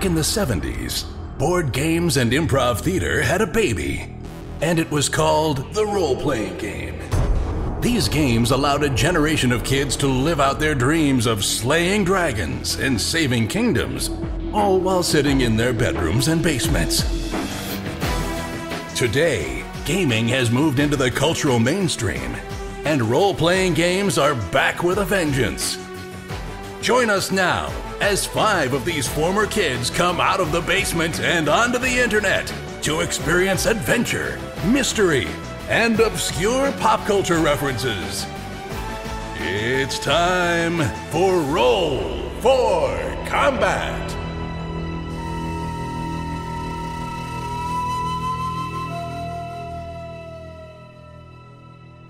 Back in the 70s, board games and improv theater had a baby, and it was called the role-playing game. These games allowed a generation of kids to live out their dreams of slaying dragons and saving kingdoms, all while sitting in their bedrooms and basements. Today, gaming has moved into the cultural mainstream, and role-playing games are back with a vengeance. Join us now as 5 of these former kids come out of the basement and onto the internet to experience adventure, mystery, and obscure pop culture references. It's time for Roll for Combat!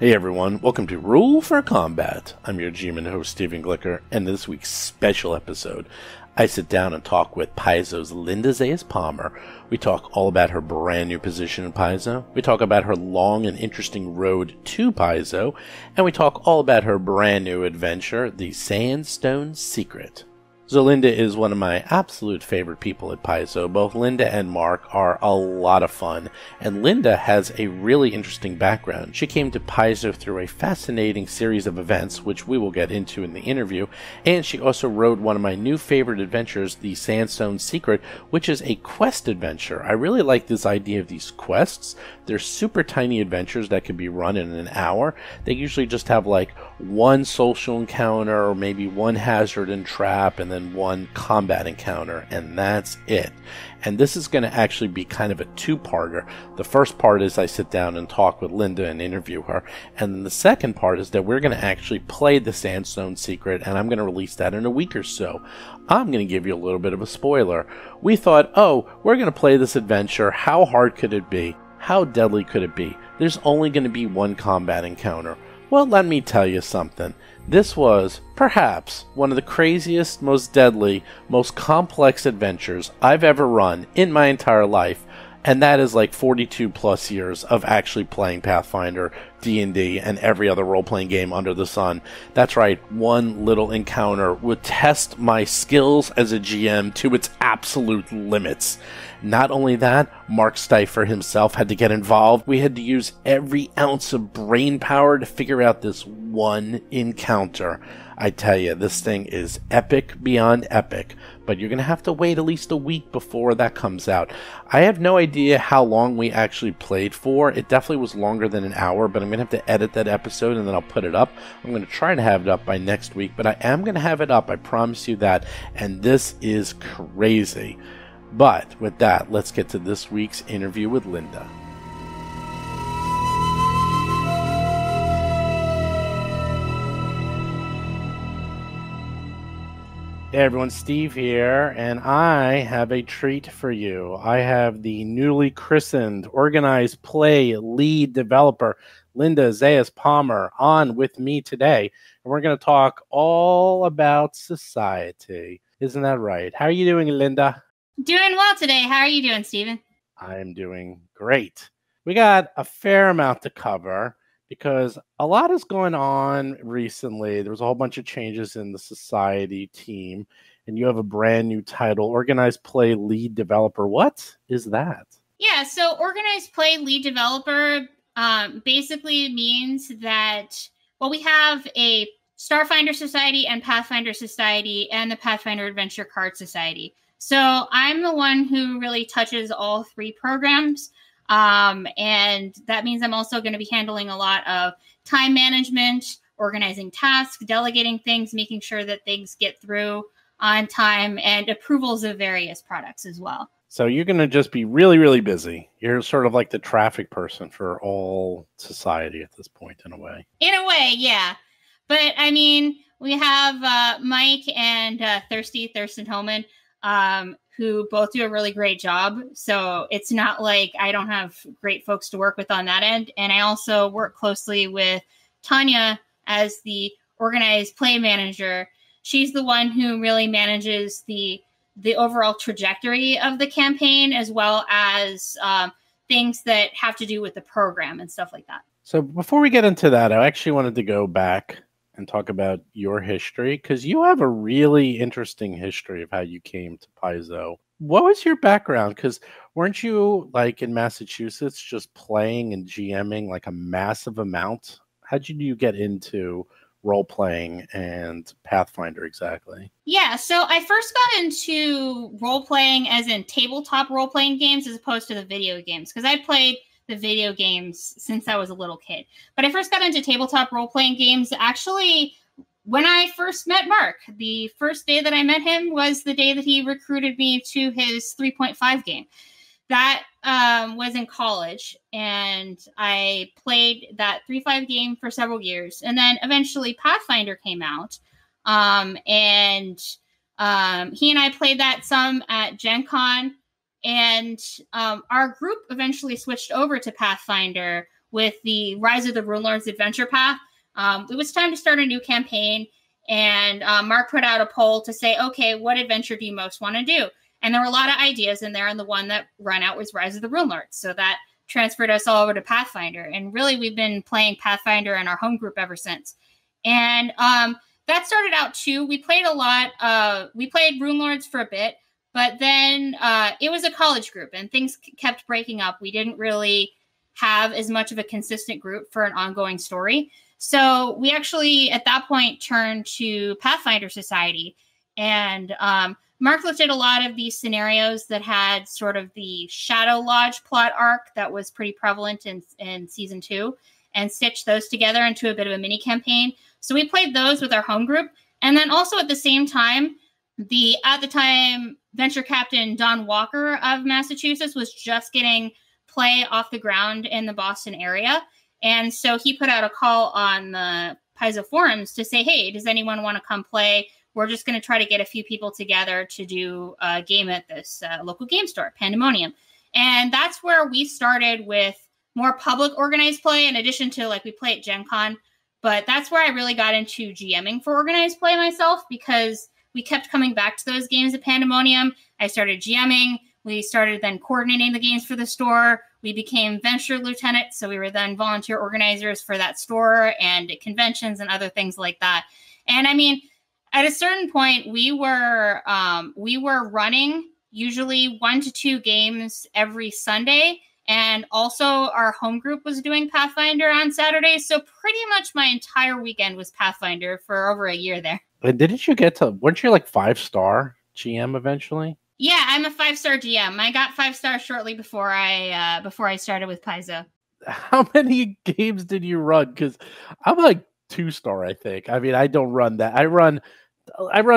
Hey everyone, welcome to Roll for Combat. I'm your GM and host, Stephen Glicker, and in this week's special episode, I sit down and talk with Paizo's Linda Zayas-Palmer. We talk all about her brand new position in Paizo. We talk about her long and interesting road to Paizo. And we talk all about her brand new adventure, The Sandstone Secret. So Linda is one of my absolute favorite people at Paizo. Both Linda and Mark are a lot of fun, and Linda has a really interesting background. She came to Paizo through a fascinating series of events, which we will get into in the interview, and she also wrote one of my new favorite adventures, The Sandstone Secret, which is a quest adventure. I really like this idea of these quests. They're super tiny adventures that can be run in an hour. They usually just have like one social encounter or maybe one hazard and trap and then one combat encounter, and that's it. And this is going to actually be kind of a two-parter. The first part is I sit down and talk with Linda and interview her, and then the second part is that we're going to actually play The Sandstone Secret, and I'm going to release that in a week or so. I'm going to give you a little bit of a spoiler. We thought, oh, we're going to play this adventure. How hard could it be? How deadly could it be? There's only going to be one combat encounter. Well, let me tell you something. This was, perhaps, one of the craziest, most deadly, most complex adventures I've ever run in my entire life, and that is like 42 plus years of actually playing Pathfinder, D&D, and every other role-playing game under the sun. That's right, one little encounter would test my skills as a GM to its absolute limits. Not only that, Mark Stifer himself had to get involved. We had to use every ounce of brain power to figure out this one encounter. I tell you, this thing is epic beyond epic, but you're going to have to wait at least a week before that comes out. I have no idea how long we actually played for. It definitely was longer than an hour, but I'm going to have to edit that episode and then I'll put it up. I'm going to try to have it up by next week, but I am going to have it up, I promise you that, and this is crazy. But with that, let's get to this week's interview with Linda. Hey everyone, Steve here, and I have a treat for you. I have the newly christened Organized Play lead developer, Linda Zayas-Palmer, on with me today. And we're going to talk all about society. Isn't that right? How are you doing, Linda? Doing well today. How are you doing, Stephen? I am doing great. We got a fair amount to cover because a lot is going on recently. There was a whole bunch of changes in the society team, and you have a brand new title, Organized Play Lead Developer. What is that? Yeah, so Organized Play Lead Developer basically means that, well, we have a Starfinder Society and Pathfinder Society and the Pathfinder Adventure Card Society. So I'm the one who really touches all 3 programs. And that means I'm also going to be handling a lot of time management, organizing tasks, delegating things, making sure that things get through on time, and approvals of various products as well. So you're going to just be really, really busy. You're sort of like the traffic person for all society at this point, in a way. In a way, yeah. But I mean, we have Mike and Thurston Hillman, who both do a really great job. So it's not like I don't have great folks to work with on that end. And I also work closely with Tanya as the Organized Play manager. She's the one who really manages the overall trajectory of the campaign, as well as things that have to do with the program and stuff like that. So before we get into that, I actually wanted to go back and talk about your history, because you have a really interesting history of how you came to Paizo. what was your background? Because weren't you like in Massachusetts just playing and GMing like a massive amount? How did you get into role playing and Pathfinder exactly? Yeah, so I first got into role playing as in tabletop role playing games as opposed to the video games because I played the video games since I was a little kid. But I first got into tabletop role playing games actually when I first met Mark. The first day that I met him was the day that he recruited me to his 3.5 game. That was in college, and I played that 3.5 game for several years. And then eventually Pathfinder came out. And he and I played that some at Gen Con. And our group eventually switched over to Pathfinder with the Rise of the Runelord's Adventure Path. It was time to start a new campaign, and Mark put out a poll to say, okay, what adventure do you most want to do? And there were a lot of ideas in there, and the one that ran out was Rise of the Runelords. So that transferred us all over to Pathfinder. And really, we've been playing Pathfinder in our home group ever since. And that started out too. We played a lot. We played Runelords for a bit, but then it was a college group, and things kept breaking up. We didn't really have as much of a consistent group for an ongoing story. So we actually, at that point, turned to Pathfinder Society. And Mark looked at a lot of these scenarios that had sort of the Shadow Lodge plot arc that was pretty prevalent in season 2 and stitched those together into a bit of a mini campaign. So we played those with our home group. And then also at the same time, at the time, venture captain Don Walker of Massachusetts was just getting play off the ground in the Boston area. And so he put out a call on the Paizo forums to say, hey, does anyone want to come play? We're just going to try to get a few people together to do a game at this local game store, Pandemonium. And that's where we started with more public organized play, in addition to like we play at Gen Con. But that's where I really got into GMing for organized play myself, because we kept coming back to those games at Pandemonium. I started GMing. We started then coordinating the games for the store. We became venture lieutenants, so we were then volunteer organizers for that store and at conventions and other things like that. And I mean, at a certain point, we were running usually 1 to 2 games every Sunday, and also our home group was doing Pathfinder on Saturdays. So pretty much my entire weekend was Pathfinder for over a year there. And didn't you get to? Weren't you like 5-star GM eventually? Yeah, I'm a 5-star GM. I got 5 stars shortly before I started with Paizo. How many games did you run? Because I'm like 2-star, I think. I mean, I don't run that. I run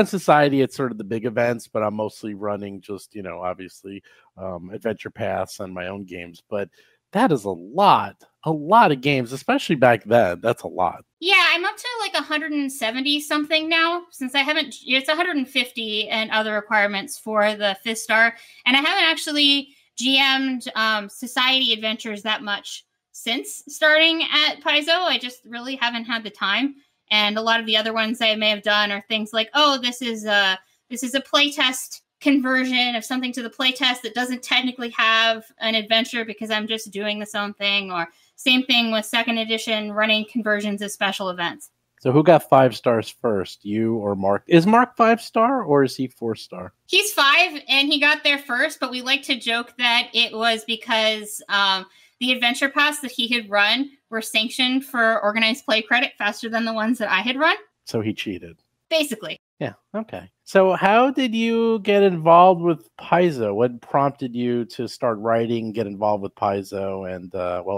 Society at sort of the big events, but I'm mostly running just, obviously adventure paths and my own games. But that is a lot of games, especially back then. That's a lot. Yeah, I'm up to like 170 something now, since it's 150 and other requirements for the 5th star. And I haven't actually GM'd Society Adventures that much since starting at Paizo. I just really haven't had the time. And a lot of the other ones I may have done are things like, oh, this is a playtest conversion of something to the playtest that doesn't technically have an adventure because I'm just doing this own thing. Or same thing with 2nd edition, running conversions of special events. So who got 5 stars first, you or Mark? Is Mark 5-star or is he 4-star? He's 5 and he got there first, but we like to joke that it was because the adventure paths that he had run were sanctioned for organized play credit faster than the ones that I had run. So he cheated. Basically. Yeah, okay. So how did you get involved with Paizo? What prompted you to start writing, get involved with Paizo, and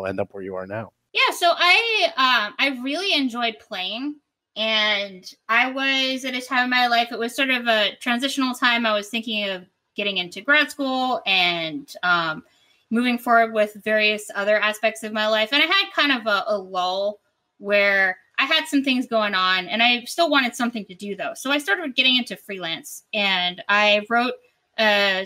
end up where you are now? Yeah, so I really enjoyed playing, and I was at a time in my life, it was sort of a transitional time. I was thinking of getting into grad school and moving forward with various other aspects of my life. And I had kind of a lull where I had some things going on and I still wanted something to do though. So I started getting into freelance, and I wrote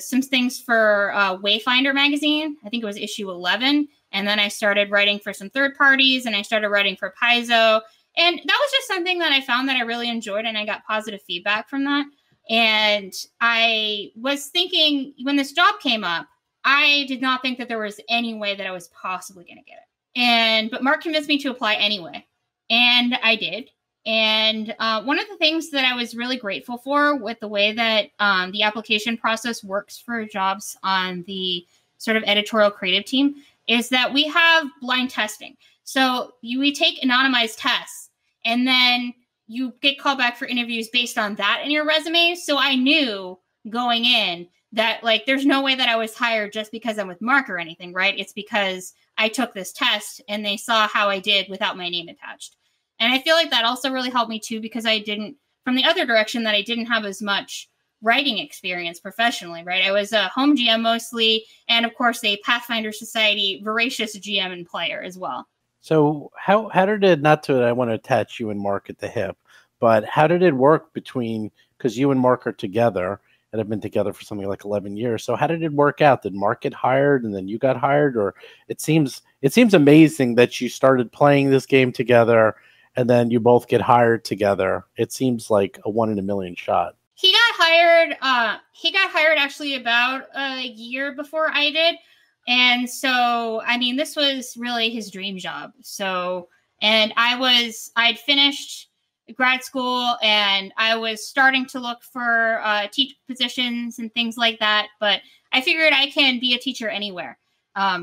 some things for Wayfinder magazine. I think it was issue 11. And then I started writing for some third parties, and I started writing for Paizo. And that was just something that I found that I really enjoyed, and I got positive feedback from that. And I was thinking, when this job came up, I did not think that there was any way that I was possibly going to get it. But Mark convinced me to apply anyway. And I did. And one of the things that I was really grateful for with the way that the application process works for jobs on the sort of editorial creative team is that we have blind testing. So we take anonymized tests, and then you get called back for interviews based on that in your resume. So I knew going in that, like, there's no way that I was hired just because I'm with Mark or anything, right? It's because I took this test and they saw how I did without my name attached. And I feel like that also really helped me too, because I didn't, from the other direction, that I didn't have as much writing experience professionally, right? I was a home GM mostly, and of course a Pathfinder Society voracious GM and player as well. So how did it, not to, I want to attach you and Mark at the hip, but how did it work between, because you and Mark are together and have been together for something like 11 years. So how did it work out? Did Mark get hired and then you got hired? Or it seems amazing that you started playing this game together and then you both get hired together. It seems like a 1 in a million shot. He got hired actually about a year before I did. And so, I mean, this was really his dream job. So, and I'd finished grad school and I was starting to look for teach positions and things like that. But I figured I can be a teacher anywhere.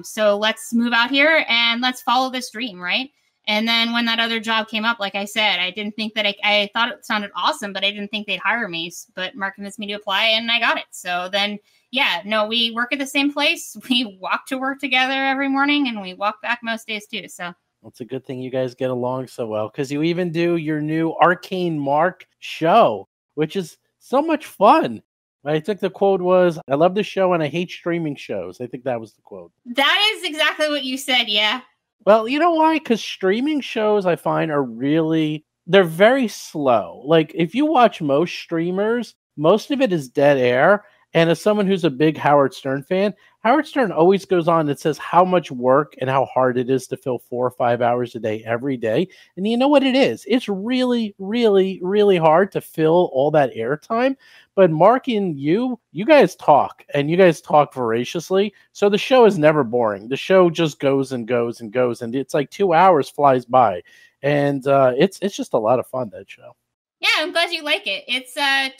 So let's move out here and let's follow this dream, right? And then when that other job came up, like I said, I didn't think that I thought it sounded awesome, but I didn't think they'd hire me. But Mark convinced me to apply and I got it. So then, yeah, no, we work at the same place. We walk to work together every morning and we walk back most days too. So it's a good thing you guys get along so well, because you even do your new Arcane Mark show, which is so much fun. I think the quote was, "I love the show and I hate streaming shows." I think that was the quote. That is exactly what you said, yeah. Well, you know why? Because streaming shows, I find, they're very slow. Like, if you watch most streamers, most of it is dead air. And as someone who's a big Howard Stern fan, Howard Stern always goes on and says how much work and how hard it is to fill 4 or 5 hours a day every day. And you know what it is? It's really, really, really hard to fill all that airtime. But Mark and you guys talk, and you guys talk voraciously. So the show is never boring. The show just goes and goes and goes. And it's like 2 hours flies by. And it's just a lot of fun, that show. Yeah, I'm glad you like it. It's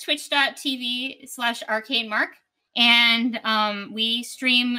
twitch.tv/arcanemark. And we stream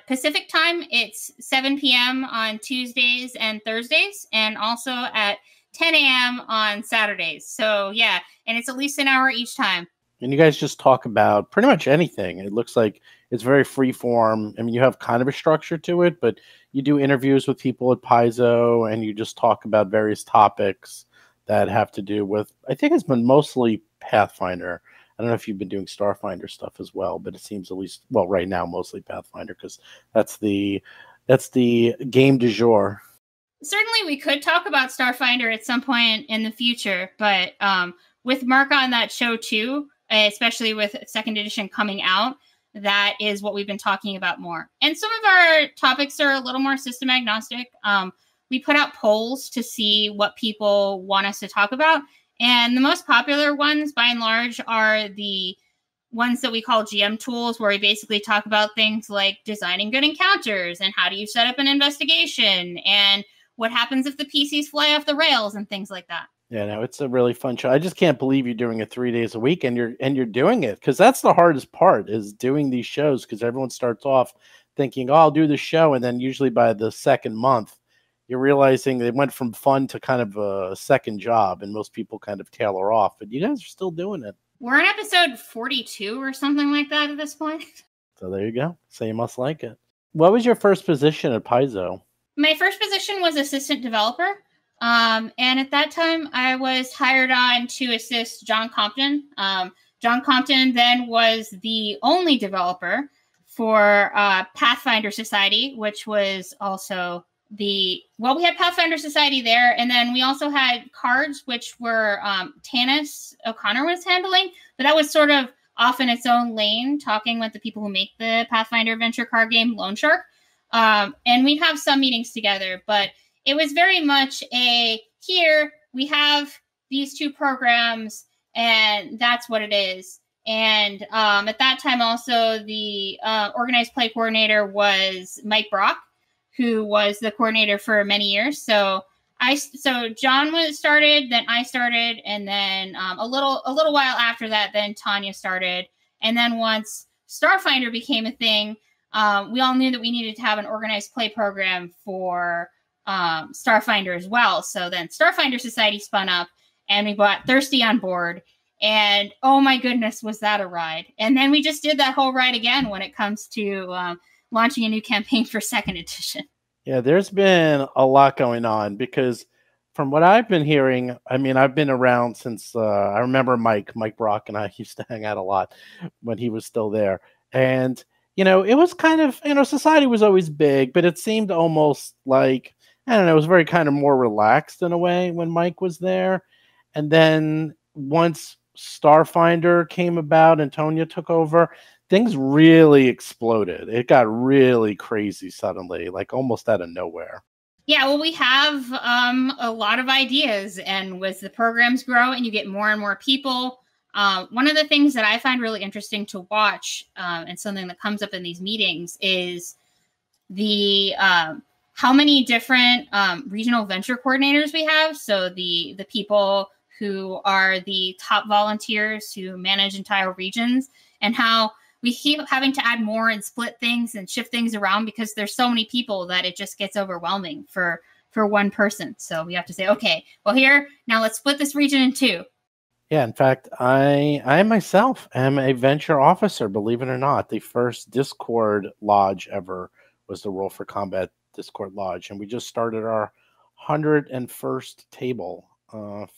Pacific time. It's 7 p.m. on Tuesdays and Thursdays, and also at 10 a.m. on Saturdays. So, yeah, and it's at least an hour each time. And you guys just talk about pretty much anything. It looks like it's very free form. I mean, you have kind of a structure to it, but you do interviews with people at Paizo, and you just talk about various topics that have to do with, I think it's been mostly Pathfinder. I don't know if you've been doing Starfinder stuff as well, but it seems, at least, well, right now, mostly Pathfinder, because that's the game du jour. Certainly we could talk about Starfinder at some point in the future, but with Mark on that show too, especially with 2nd edition coming out, that is what we've been talking about more. And some of our topics are a little more system agnostic. We put out polls to see what people want us to talk about. And the most popular ones, by and large, are the ones that we call GM tools, where we basically talk about things like designing good encounters and how do you set up an investigation and what happens if the PCs fly off the rails and things like that. Yeah, no, it's a really fun show. I just can't believe you're doing it 3 days a week, and you're doing it, because that's the hardest part, is doing these shows, because everyone starts off thinking, "Oh, I'll do the show," and then usually by the second month, you're realizing they went from fun to kind of a second job, and most people kind of tailor off. But you guys are still doing it. We're on episode 42 or something like that at this point. So there you go. So you must like it. What was your first position at Paizo? My first position was assistant developer. And at that time, I was hired on to assist John Compton. John Compton then was the only developer for Pathfinder Society, which was also we had Pathfinder Society there, and then we also had cards, which were Tanis O'Connor was handling, but that was sort of off in its own lane, talking with the people who make the Pathfinder Adventure card game, Loan Shark. And we'd have some meetings together, but it was very much here we have these two programs, and that's what it is. And at that time, also, the organized play coordinator was Mike Brock, who was the coordinator for many years. So So John was started, then I started, and then a little while after that, then Tanya started, and then once Starfinder became a thing, we all knew that we needed to have an organized play program for Starfinder as well. So then Starfinder Society spun up, and we brought Thirsty on board, and oh my goodness, was that a ride! And then we just did that whole ride again when it comes to launching a new campaign for 2nd edition. Yeah, there's been a lot going on because from what I've been hearing, I mean, I've been around since I remember Mike Brock and I used to hang out a lot when he was still there. And, it was kind of, society was always big, but it seemed almost like, I don't know, it was very kind of more relaxed in a way when Mike was there. And then once Starfinder came about and Tonya took over, things really exploded. It got really crazy suddenly, like almost out of nowhere. Yeah, well, we have a lot of ideas, and as the programs grow and you get more and more people, one of the things that I find really interesting to watch, and something that comes up in these meetings, is the how many different regional venture coordinators we have. So the people who are the top volunteers who manage entire regions, and how we keep having to add more and split things and shift things around because there's so many people that it just gets overwhelming for one person. So we have to say, okay, well now let's split this region in 2. Yeah, in fact, I myself am a venture officer, believe it or not. The first Discord lodge ever was the Roll for Combat Discord lodge. And we just started our 101st table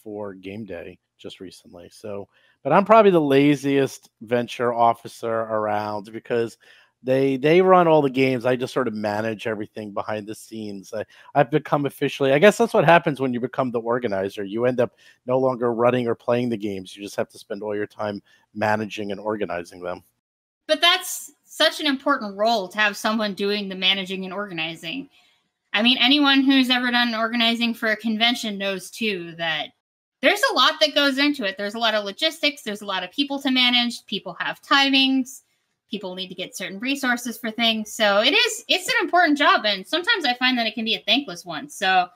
for game day just recently. So, but I'm probably the laziest venture officer around because they run all the games. I just sort of manage everything behind the scenes. I've become officially, I guess that's what happens when you become the organizer. You end up no longer running or playing the games. You just have to spend all your time managing and organizing them. But that's such an important role to have someone doing the managing and organizing. I mean, anyone who's ever done organizing for a convention knows too that there's a lot that goes into it. There's a lot of logistics. There's a lot of people to manage. People have timings. People need to get certain resources for things. So it's an important job. And sometimes I find that it can be a thankless one. So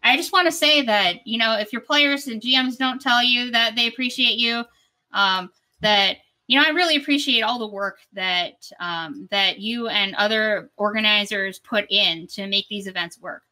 I just want to say that, if your players and GMs don't tell you that they appreciate you, that, I really appreciate all the work that that you and other organizers put in to make these events work.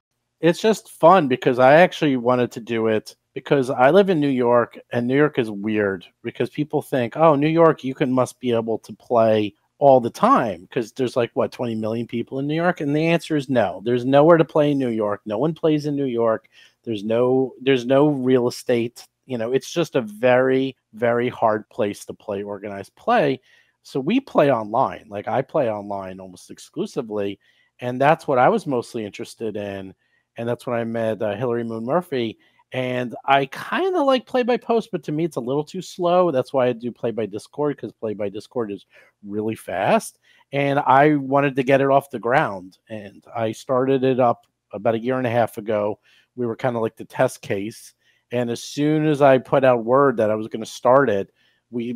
It's just fun because I actually wanted to do it because I live in New York, and New York is weird because people think, oh, New York, must be able to play all the time because there's 20 million people in New York. And the answer is no. There's nowhere to play in New York. No one plays in New York. There's no real estate. It's just a very, very hard place to play organized play. So we play online. I play online almost exclusively. And that's what I was mostly interested in. And that's when I met Hillary Moon Murphy. And I kind of like play by post, but to me, it's a little too slow. That's why I do play by Discord, because play by Discord is really fast. And I wanted to get it off the ground. And I started it up about 1.5 years ago. We were kind of like the test case. And as soon as I put out word that I was going to start it, we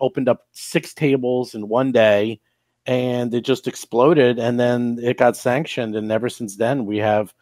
opened up 6 tables in one day, and it just exploded. And then it got sanctioned. And ever since then, we have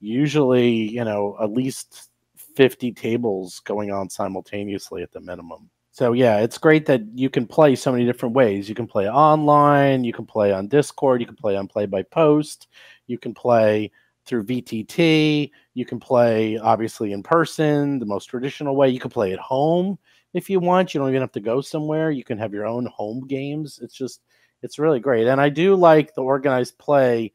usually, at least 50 tables going on simultaneously at the minimum. So yeah, it's great that you can play so many different ways. You can play online, you can play on Discord, you can play on Play by Post, you can play through VTT, you can play obviously in person, the most traditional way. You can play at home if you want. You don't even have to go somewhere. You can have your own home games. It's really great. And I do like the organized play.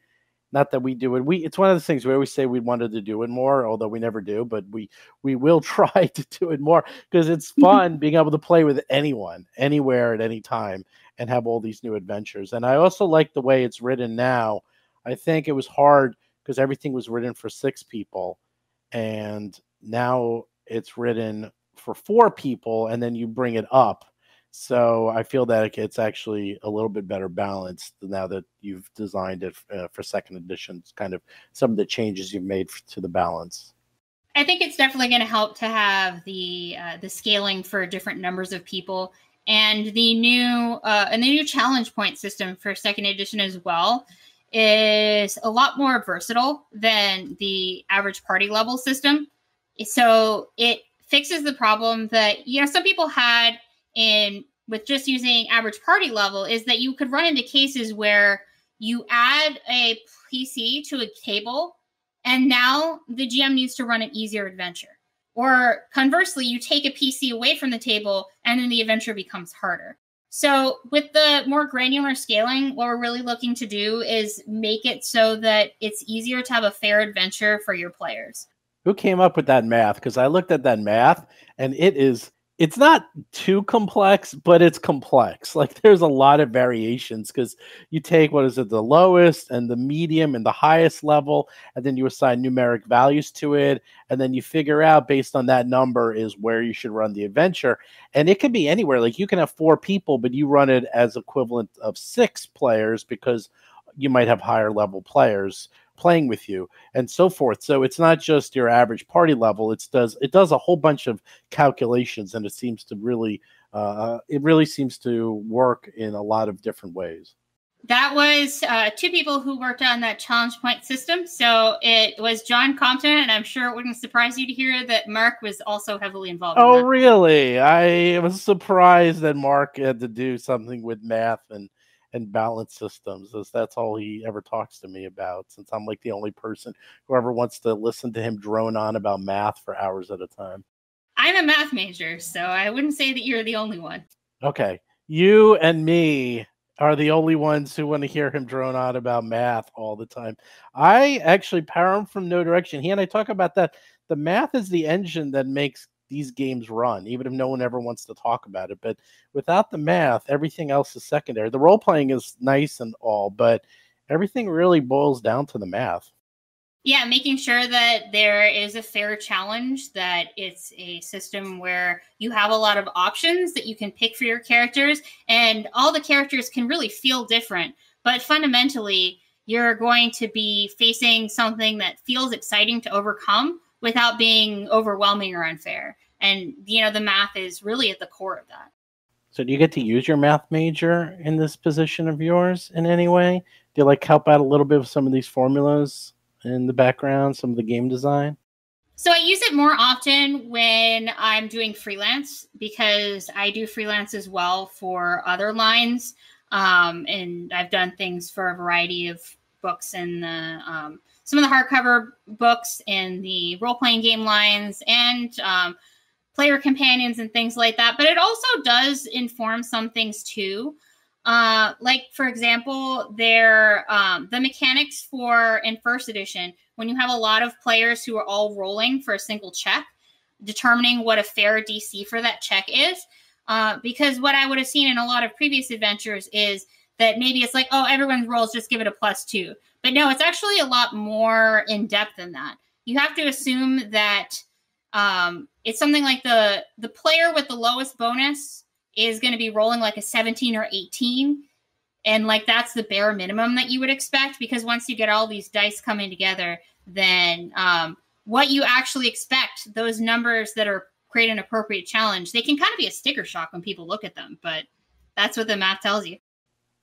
Not that we do it. It's one of the things we always say we wanted to do it more, although we never do, but we will try to do it more because it's fun being able to play with anyone, anywhere, at any time, and have all these new adventures. And I also like the way it's written now. I think it was hard because everything was written for 6 people, and now it's written for 4 people, and then you bring it up. So I feel that it's actually a little bit better balanced now that you've designed it for 2nd edition. It's kind of some of the changes you've made to the balance. I think it's definitely going to help to have the scaling for different numbers of people, and the new challenge point system for 2nd edition as well is a lot more versatile than the average party level system. So it fixes the problem that, some people had with just using average party level, is that you could run into cases where you add a PC to a table and now the GM needs to run an easier adventure. Or conversely, you take a PC away from the table and then the adventure becomes harder. So with the more granular scaling, what we're really looking to do is make it so that it's easier to have a fair adventure for your players. Who came up with that math? Because I looked at that math and it's not too complex, but it's complex. Like there's a lot of variations because you take, the lowest and the medium and the highest level, and then you assign numeric values to it. And then you figure out based on that number is where you should run the adventure. And it could be anywhere. Like you can have 4 people, but you run it as equivalent of 6 players because you might have higher level players playing with you and so forth. So it's not just your average party level. It does a whole bunch of calculations, and it seems to really seems to work in a lot of different ways. That was 2 people who worked on that challenge point system. So it was John Compton, and I'm sure it wouldn't surprise you to hear that Mark was also heavily involved in that. Oh, really? I was surprised that Mark had to do something with math and balance systems, as that's all he ever talks to me about, since I'm like the only person who ever wants to listen to him drone on about math for hours at a time. I'm a math major, so I wouldn't say that you're the only one. Okay. You and me are the only ones who want to hear him drone on about math all the time. I actually power him from no direction. He and I talk about that. The math is the engine that makes these games run, even if no one ever wants to talk about it. But without the math, everything else is secondary. The role playing is nice and all, but everything really boils down to the math. Yeah, making sure that there is a fair challenge, that it's a system where you have a lot of options that you can pick for your characters, and all the characters can really feel different. But fundamentally, you're going to be facing something that feels exciting to overcome without being overwhelming or unfair. And, the math is really at the core of that. So do you get to use your math major in this position of yours in any way? Do you help out a little bit with some of these formulas in the background, some of the game design? So I use it more often when I'm doing freelance, because I do freelance as well for other lines. And I've done things for a variety of books in the some of the hardcover books in the role-playing game lines and player companions and things like that. But it also does inform some things too. Like, for example, the mechanics in first edition, when you have a lot of players who are all rolling for a single check, determining what a fair DC for that check is. Because what I would have seen in a lot of previous adventures is that maybe it's like, oh, everyone rolls, just give it a +2. But no, it's actually a lot more in depth than that. You have to assume that it's something like the player with the lowest bonus is going to be rolling like a 17 or 18. And that's the bare minimum that you would expect, because once you get all these dice coming together, then what you actually expect, those numbers that are create an appropriate challenge, they can kind of be a sticker shock when people look at them, but that's what the math tells you.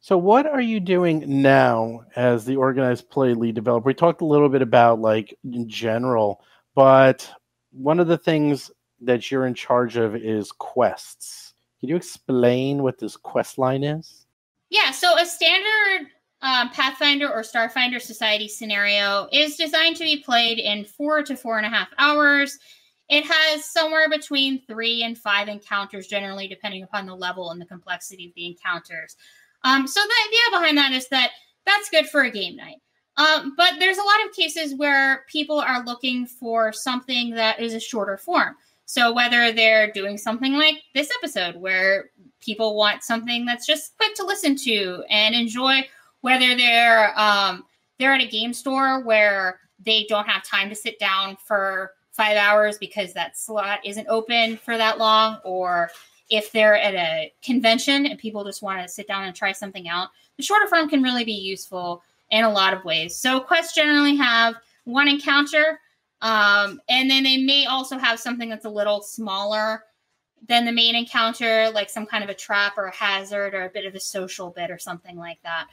So what are you doing now as the organized play lead developer? We talked a little bit about in general, but one of the things that you're in charge of is quests. Can you explain what this quest line is? Yeah, so a standard Pathfinder or Starfinder Society scenario is designed to be played in 4 to 4.5 hours. It has somewhere between 3 and 5 encounters, generally, depending upon the level and the complexity of the encounters. So the idea behind that is that that's good for a game night. But there's a lot of cases where people are looking for something that is a shorter form. So whether they're doing something like this episode, where people want something that's just quick to listen to and enjoy, whether they're at a game store where they don't have time to sit down for 5 hours because that slot isn't open for that long, or if they're at a convention and people just want to sit down and try something out, the shorter form can really be useful in a lot of ways. So quests generally have one encounter, and then they may also have something that's a little smaller than the main encounter, like some kind of a trap or a hazard or a bit of a social bit or something like that.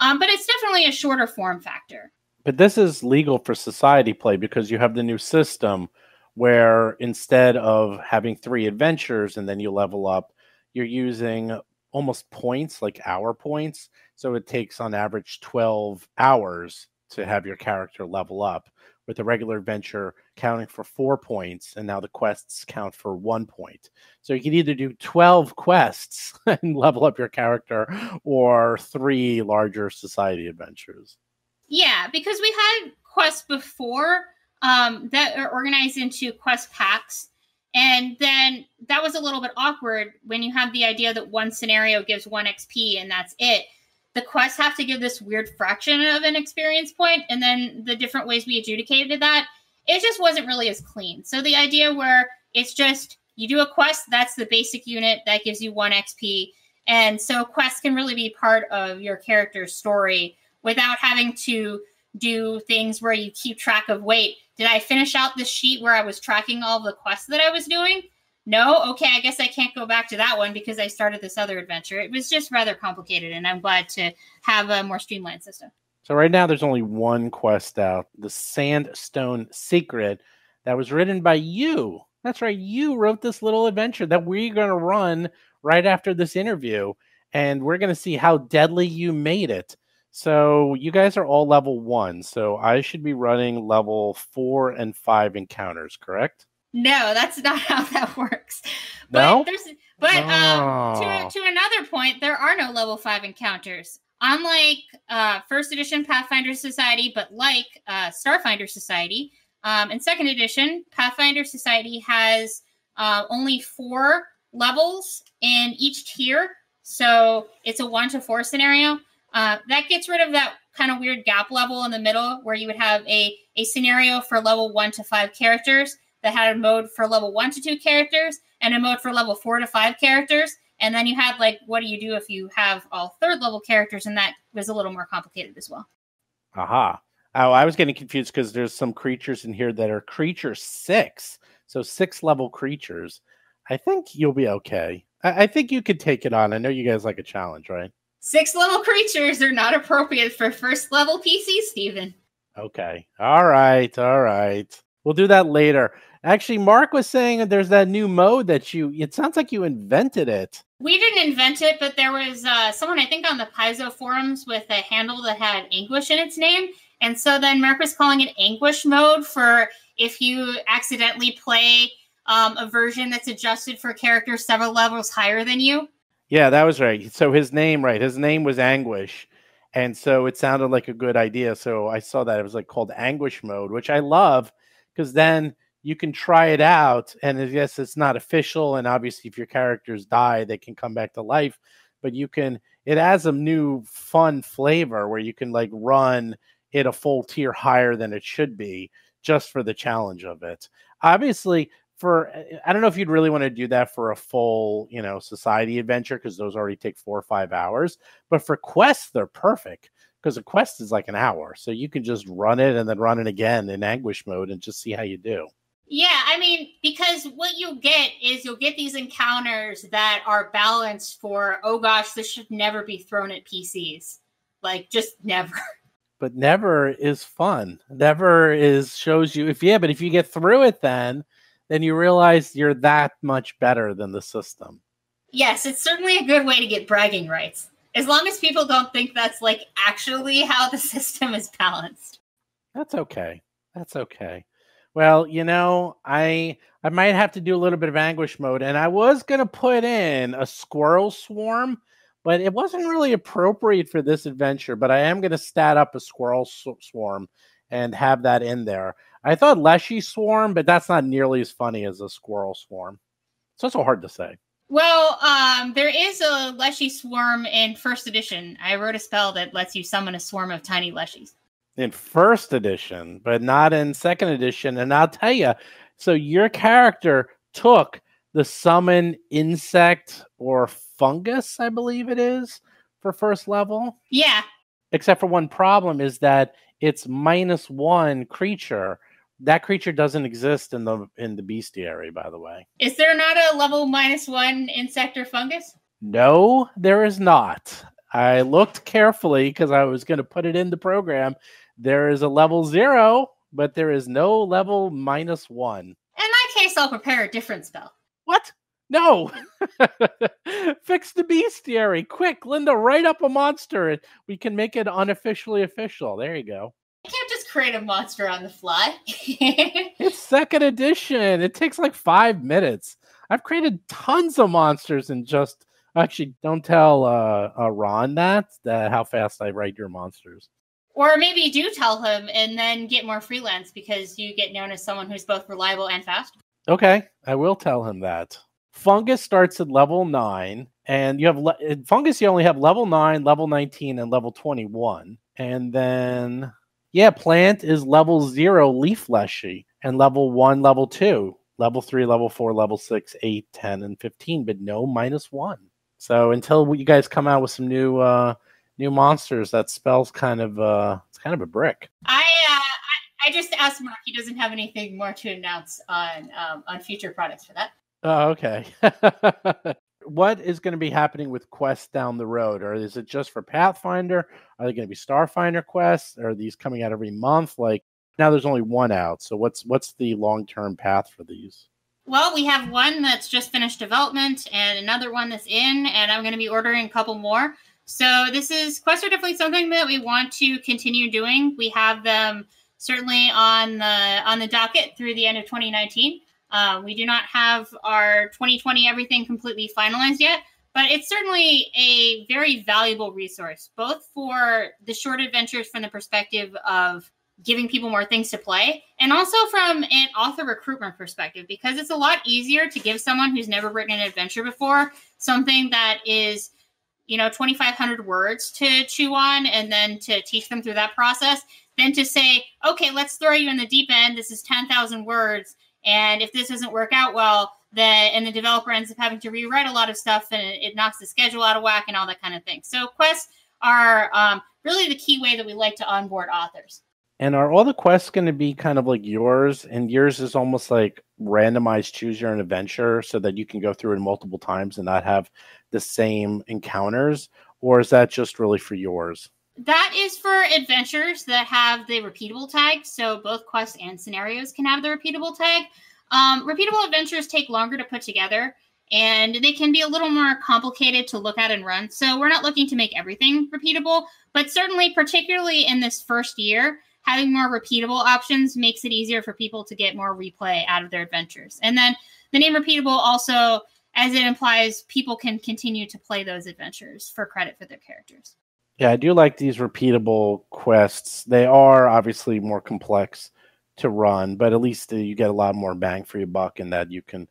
But it's definitely a shorter form factor. But this is legal for society play because you have the new system where instead of having 3 adventures and then you level up, you're using almost points, like hour points. So it takes on average 12 hours to have your character level up, with the regular adventure counting for 4 points, and now the quests count for 1 point. So you can either do 12 quests and level up your character, or 3 larger society adventures. Yeah, because we had quests before that are organized into quest packs. And then that was a little bit awkward when you have the idea that one scenario gives 1 XP and that's it. The quests have to give this weird fraction of an experience point, and then the different ways we adjudicated that, it just wasn't really as clean. So the idea where it's just, you do a quest, that's the basic unit, that gives you 1 XP. And so quests can really be part of your character's story without having to do things where you keep track of, wait, did I finish out this sheet where I was tracking all the quests that I was doing? No? Okay, I guess I can't go back to that one because I started this other adventure. It was just rather complicated, and I'm glad to have a more streamlined system. So right now there's only 1 quest out, the Sandstone Secret, that was written by you. That's right, you wrote this little adventure that we're going to run right after this interview, and we're going to see how deadly you made it. So you guys are all level 1, so I should be running level 4 and 5 encounters, correct? No, that's not how that works. No? To another point, there are no level 5 encounters. Unlike first edition Pathfinder Society, but like Starfinder Society, in second edition, Pathfinder Society has only 4 levels in each tier. So it's a 1 to 4 scenario. That gets rid of that kind of weird gap level in the middle where you would have a scenario for level 1 to 5 characters that had a mode for level 1 to 2 characters and a mode for level 4 to 5 characters. And then you had, like, what do you do if you have all 3rd level characters? And that was a little more complicated as well. Aha. Oh, I was getting confused because there's some creatures in here that are creature 6. So 6 level creatures. I think you'll be okay. I think you could take it on. I know you guys like a challenge, right? 6 level creatures are not appropriate for first level PC, Steven. Okay. All right. We'll do that later. Actually, Mark was saying that there's that new mode that it sounds like you invented it. We didn't invent it, but there was someone, I think, on the Paizo forums with a handle that had Anguish in its name. And so then Mark was calling it Anguish Mode for if you accidentally play a version that's adjusted for characters several levels higher than you. Yeah, that was right. So his name was Anguish. And so it sounded like a good idea. So I saw that it was like called Anguish Mode, which I love because then you can try it out. And I guess it's not official. And obviously if your characters die, they can come back to life. But it adds a new fun flavor where you can like run it a full tier higher than it should be just for the challenge of it. Obviously, I don't know if you'd really want to do that for a full, society adventure because those already take 4 or 5 hours. But for quests, they're perfect because a quest is like an hour. So you can just run it and then run it again in Anguish Mode and just see how you do. Yeah, I mean, because what you'll get these encounters that are balanced for, oh gosh, this should never be thrown at PCs. Like, just never. But never is fun. Never shows you, but if you get through it then you realize you're that much better than the system. Yes, it's certainly a good way to get bragging rights. As long as people don't think that's like actually how the system is balanced. That's okay. Well, I might have to do a little bit of Anguish Mode, and I was going to put in a squirrel swarm, but it wasn't really appropriate for this adventure, but I am going to stat up a squirrel swarm and have that in there. I thought Leshy Swarm, but that's not nearly as funny as a squirrel swarm. It's also hard to say. Well, there is a Leshy Swarm in first edition. I wrote a spell that lets you summon a swarm of tiny Leshies. In first edition, but not in second edition. And I'll tell you, so your character took the summon insect or fungus, I believe it is, for first level. Yeah. Except for one problem is that it's -1 creature. That creature doesn't exist in the bestiary, by the way. Is there not a level -1 insect or fungus? No, there is not. I looked carefully because I was going to put it in the program. There is a level 0, but there is no level -1. In that case, I'll prepare a different spell. What? No! Fix the bestiary. Quick, Linda, write up a monster. We can make it unofficially official. There you go. I can't just create a monster on the fly. It's 2nd edition. It takes like 5 minutes. I've created tons of monsters and just... Actually, don't tell Ron that how fast I write your monsters. Or maybe do tell him and then get more freelance because you get known as someone who's both reliable and fast. Okay, I will tell him that. Fungus starts at level 9, and you have Fungus. You only have level 9, level 19, and level 21. And then, Plant is level 0, leaf fleshy, and level 1, level 2, level 3, level 4, level 6, 8, 10, and 15, but no -1. So until you guys come out with some new monsters, that spell's kind of it's kind of a brick. I just asked Mark. He doesn't have anything more to announce on future products for that. Oh, okay. What is going to be happening with quests down the road? Or is it just for Pathfinder? Are they going to be Starfinder quests? Are these coming out every month? Like, now there's only one out. So what's the long-term path for these? Well, we have one that's just finished development and another one that's in, and I'm going to be ordering a couple more. So quests are definitely something that we want to continue doing. We have them certainly on the docket through the end of 2019. We do not have our 2020 everything completely finalized yet, but it's certainly a very valuable resource, both for the short adventures from the perspective of giving people more things to play, and also from an author recruitment perspective, because it's a lot easier to give someone who's never written an adventure before something that is, 2,500 words to chew on and then to teach them through that process than to say, okay, let's throw you in the deep end. This is 10,000 words. And if this doesn't work out well, and the developer ends up having to rewrite a lot of stuff and it knocks the schedule out of whack and all that kind of thing. So quests are really the key way that we like to onboard authors. And are all the quests going to be kind of like yours? And yours is almost like randomized choose your own adventure so that you can go through it multiple times and not have the same encounters? Or is that just really for yours? That is for adventures that have the repeatable tag. So both quests and scenarios can have the repeatable tag. Repeatable adventures take longer to put together, and they can be a little more complicated to look at and run. So we're not looking to make everything repeatable, but certainly, particularly in this first year, having more repeatable options makes it easier for people to get more replay out of their adventures. And then the name repeatable also, as it implies, people can continue to play those adventures for credit for their characters. Yeah, I do like these repeatable quests. They are obviously more complex to run, but at least you get a lot more bang for your buck in that you can,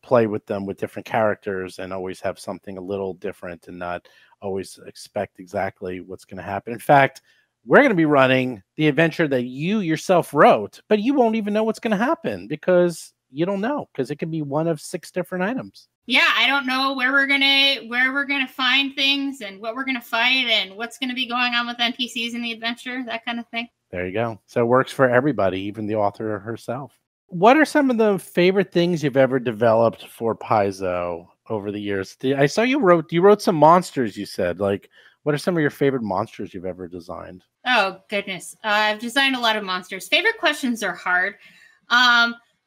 play with them with different characters and always have something a little different and not always expect exactly what's going to happen. In fact, we're going to be running the adventure that you yourself wrote, but you won't even know what's going to happen because you don't know, because it could be one of 6 different items. Yeah, I don't know where we're gonna find things and what we're gonna fight and what's gonna be going on with NPCs in the adventure, that kind of thing. There you go. So it works for everybody, even the author herself. What are some of the favorite things you've ever developed for Paizo over the years? I saw you wrote some monsters. You said, like, what are some of your favorite monsters you've ever designed? Oh goodness, I've designed a lot of monsters. Favorite questions are hard.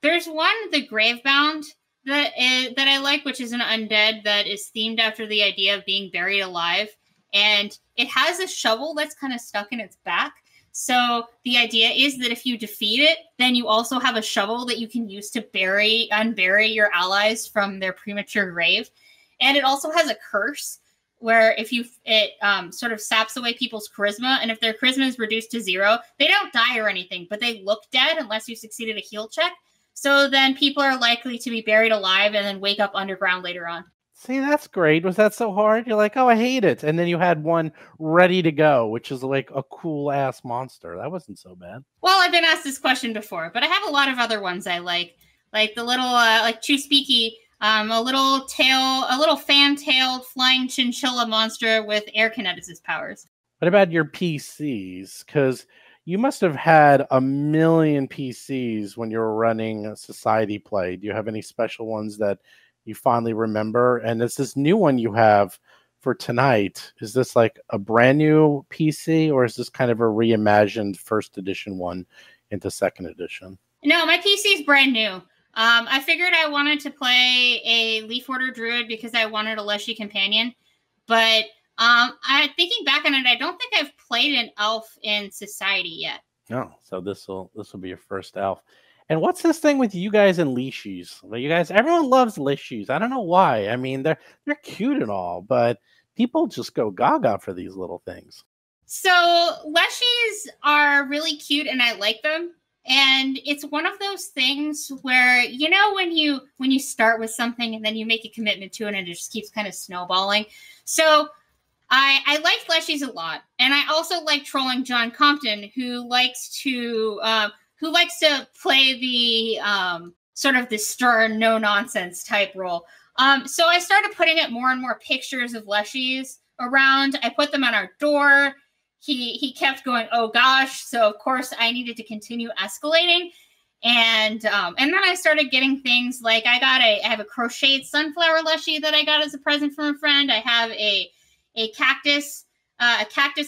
There's one, the Gravebound, that I like, which is an undead that is themed after the idea of being buried alive. And it has a shovel that's kind of stuck in its back. So the idea is that if you defeat it, then you also have a shovel that you can use to unbury your allies from their premature grave. And it also has a curse where it sort of saps away people's charisma. And if their charisma is reduced to 0, they don't die or anything, but they look dead unless you succeeded a heal check. So then people are likely to be buried alive and then wake up underground later on. See, that's great. Was that so hard? You're like, oh, I hate it. And then you had one ready to go, which is like a cool-ass monster. That wasn't so bad. Well, I've been asked this question before, but I have a lot of other ones I like the little, like Chuspeaky, a little fan-tailed flying chinchilla monster with air kineticist powers. What about your PCs? Because you must have had a million PCs when you were running a society play. Do you have any special ones that you fondly remember? And it's this new one you have for tonight, is this like a brand new PC, or is this kind of a reimagined first edition one into second edition? No, my PC is brand new. I figured I wanted to play a Leaf Order Druid because I wanted a Leshy companion. But thinking back on it, I don't think I've played an elf in Society yet. No, so this will be your first elf. And what's this thing with you guys and leashies? Well, you guys, everyone loves leashies. I don't know why. I mean, they're cute and all, but people just go gaga for these little things. So leshies are really cute, and I like them. And it's one of those things where, you know, when you start with something and then you make a commitment to it and it just keeps kind of snowballing. So I like leshies a lot. And I also like trolling John Compton, who likes to play the sort of the stern, no nonsense type role. So I started putting up more and more pictures of leshies around. I put them on our door. He kept going, oh gosh. So of course I needed to continue escalating. And then I started getting things like I have a crocheted sunflower leshy that I got as a present from a friend. I have a cactus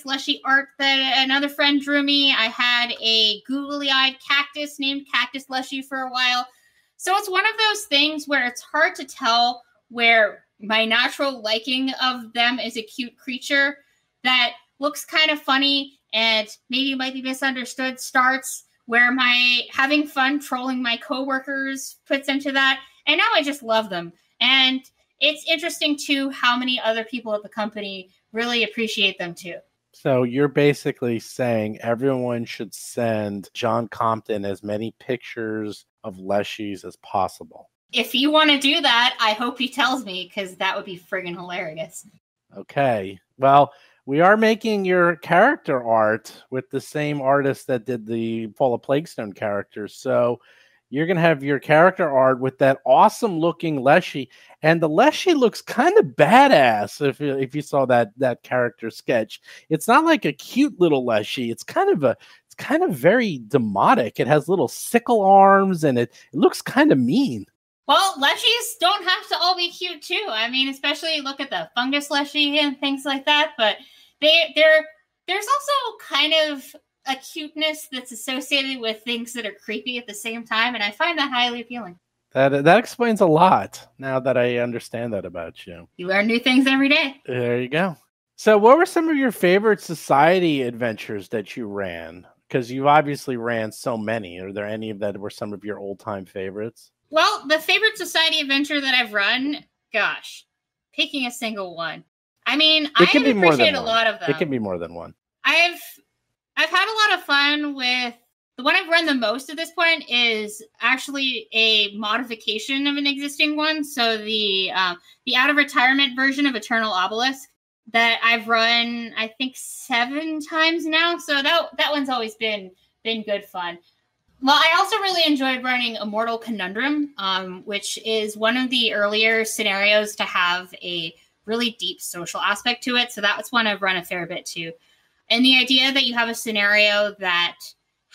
leshy art that another friend drew me. I had a googly-eyed cactus named Cactus Leshy for a while. So it's one of those things where it's hard to tell where my natural liking of them as a cute creature that looks kind of funny and maybe might be misunderstood starts, where my having fun trolling my coworkers puts into that. And now I just love them. And it's interesting too how many other people at the company really appreciate them too. So you're basically saying everyone should send John Compton as many pictures of leshies as possible. If you want to do that, I hope he tells me, because that would be friggin' hilarious. Okay. Well, we are making your character art with the same artist that did the Fall of Plaguestone characters. So you're going to have your character art with that awesome looking leshy. And the leshy looks kind of badass if you saw that character sketch. It's not like a cute little leshy. It's kind of very demotic. It has little sickle arms and it looks kind of mean. Well, leshies don't have to all be cute too. I mean, especially look at the fungus leshy and things like that. But there's also kind of a cuteness that's associated with things that are creepy at the same time, and I find that highly appealing. That explains a lot now that I understand that about you. You learn new things every day. There you go. So what were some of your favorite society adventures that you ran? Because you obviously ran so many. Are there any of that were some of your old-time favorites? Well, the favorite society adventure that I've run, gosh, picking a single one. I mean, I have appreciated a lot of them. It can be more than one. I've had a lot of fun with the one I've run the most at this point is actually a modification of an existing one. So the out of retirement version of Eternal Obelisk that I've run, I think 7 times now. So that one's always been good fun. Well, I also really enjoyed running Immortal Conundrum, which is one of the earlier scenarios to have a really deep social aspect to it. So that's one I've run a fair bit too. And the idea that you have a scenario that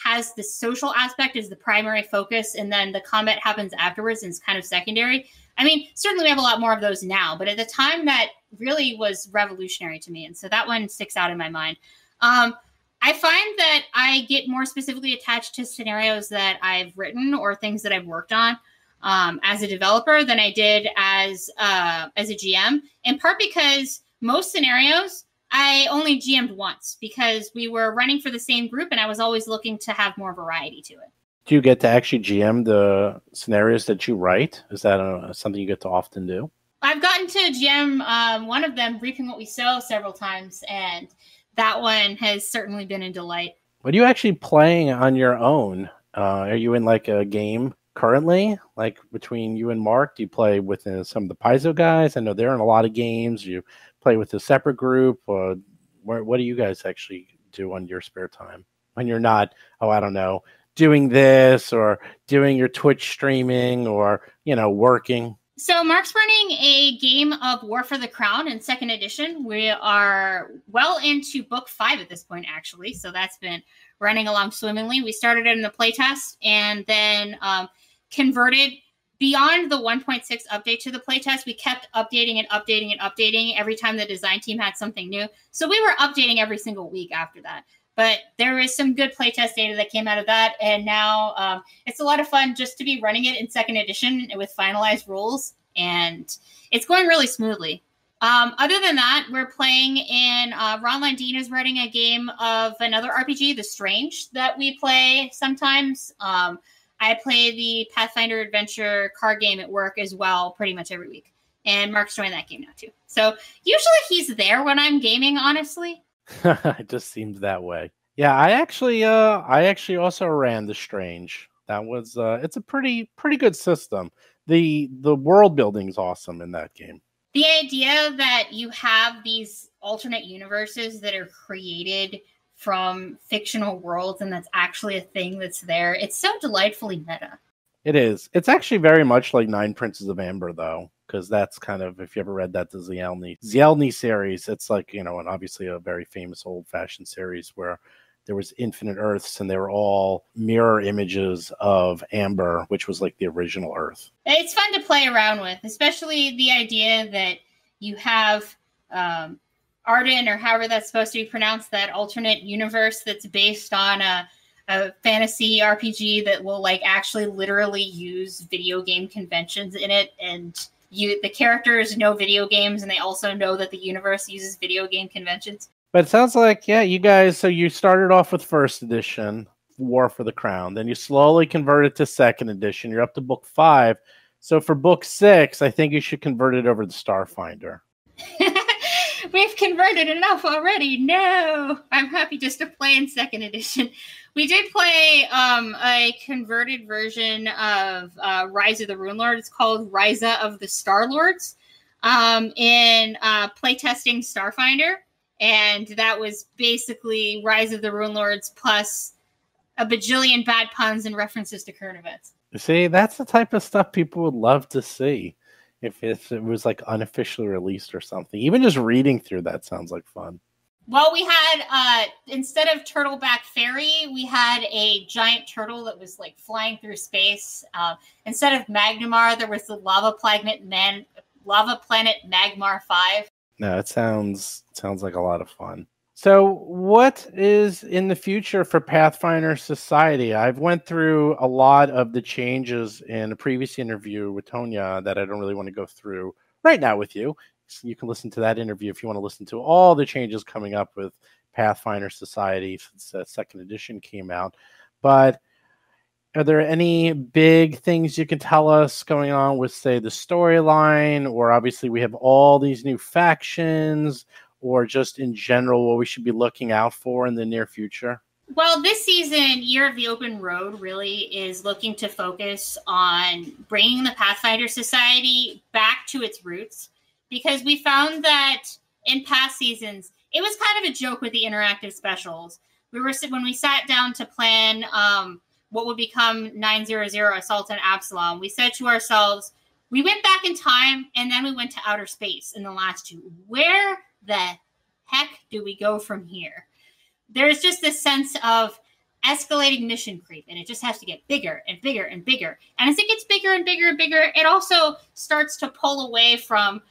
has the social aspect as the primary focus, and then the combat happens afterwards and is kind of secondary. I mean, certainly we have a lot more of those now, but at the time that really was revolutionary to me. And so that one sticks out in my mind. I find that I get more specifically attached to scenarios that I've written or things that I've worked on as a developer than I did as a GM, in part because most scenarios I only GM'd once because we were running for the same group and I was always looking to have more variety to it. Do you get to actually GM the scenarios that you write? Is that something you get to often do? I've gotten to GM one of them, Reaping What We Sow, several times, and that one has certainly been a delight. What are you actually playing on your own? Are you in like a game currently? Like between you and Mark, do you play with some of the Paizo guys? I know they're in a lot of games. You play with a separate group. What do you guys actually do on your spare time when you're not, I don't know, doing this or doing your Twitch streaming or, working? So Mark's running a game of War for the Crown in 2nd edition. We are well into book 5 at this point, actually. So that's been running along swimmingly. We started it in the playtest and then converted beyond the 1.6 update to the playtest, we kept updating and updating and updating every time the design team had something new. So we were updating every single week after that. But there is some good playtest data that came out of that. And now it's a lot of fun just to be running it in 2nd edition with finalized rules. And it's going really smoothly. Other than that, we're playing in Ron Landine is writing a game of another RPG, The Strange, that we play sometimes. I play the Pathfinder Adventure card game at work as well, pretty much every week. And Mark's joined that game now too. So usually he's there when I'm gaming, honestly. It just seems that way. Yeah, I actually also ran The Strange. That was it's a pretty good system. The world building is awesome in that game. The idea that you have these alternate universes that are created from fictional worlds and that's actually a thing that's there, it's so delightfully meta. It is. It's actually very much like Nine Princes of Amber, though, because that's kind of, if you ever read that, the Zayas-Palmer series, it's like, and obviously a very famous old-fashioned series where there was infinite Earths, and they were all mirror images of Amber, which was like the original Earth. It's fun to play around with, especially the idea that you have Arden, or however that's supposed to be pronounced, that alternate universe that's based on a fantasy RPG that will like actually literally use video game conventions in it, and the characters know video games, and they also know that the universe uses video game conventions. But it sounds like, yeah, you guys, so you started off with 1st edition, War for the Crown. Then you slowly converted to 2nd edition. You're up to book 5. So for book 6, I think you should convert it over to Starfinder. We've converted enough already. No, I'm happy just to play in 2nd edition. We did play a converted version of Rise of the Runelord. It's called Raisa of the Starlords in playtesting Starfinder. And that was basically Rise of the Runelords plus a bajillion bad puns and references to current events. See, that's the type of stuff people would love to see if it was like unofficially released or something. Even just reading through that sounds like fun. Well, we had, instead of Turtleback Fairy, we had a giant turtle that was like flying through space. Instead of Magnamar, there was the Lava Planet Magmar 5. No, it sounds like a lot of fun. So what is in the future for Pathfinder Society? I've went through a lot of the changes in a previous interview with Tonya that I don't really want to go through right now with you. So you can listen to that interview if you want to listen to all the changes coming up with Pathfinder Society since 2nd edition came out. But are there any big things you can tell us going on with, say, the storyline, or obviously we have all these new factions, or just in general what we should be looking out for in the near future? Well, this season, Year of the Open Road really is looking to focus on bringing the Pathfinder Society back to its roots, because we found that in past seasons, it was kind of a joke with the interactive specials. When we sat down to plan what would become 900 Assault on Absalom, we said to ourselves, we went back in time and then we went to outer space in the last 2. Where the heck do we go from here? There's just this sense of escalating mission creep, and it just has to get bigger and bigger and bigger. And as it gets bigger and bigger and bigger, it also starts to pull away from,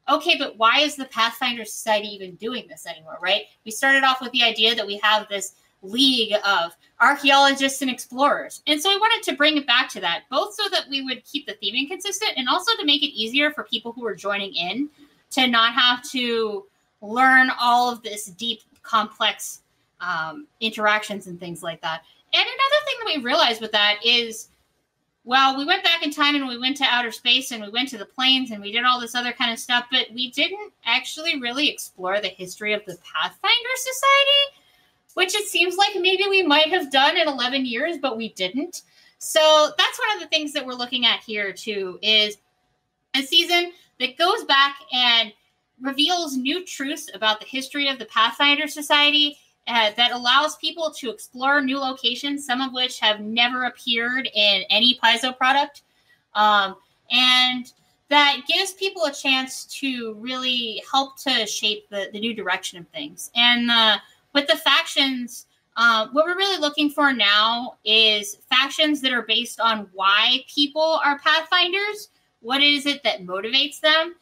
okay, but why is the Pathfinder Society even doing this anymore, right? We started off with the idea that we have this league of archaeologists and explorers. And so we wanted to bring it back to that, both so that we would keep the theming consistent and also to make it easier for people who are joining in to not have to learn all of this deep, complex interactions and things like that. And another thing that we realized with that is, well, we went back in time and we went to outer space and we went to the planes and we did all this other kind of stuff, but we didn't actually really explore the history of the Pathfinder Society, which it seems like maybe we might have done in 11 years, but we didn't. So that's one of the things that we're looking at here, too, is a season that goes back and reveals new truths about the history of the Pathfinder Society that allows people to explore new locations, some of which have never appeared in any Paizo product, and that gives people a chance to really help to shape the new direction of things. And with the factions, What we're really looking for now is factions that are based on why people are Pathfinders. What is it that motivates them?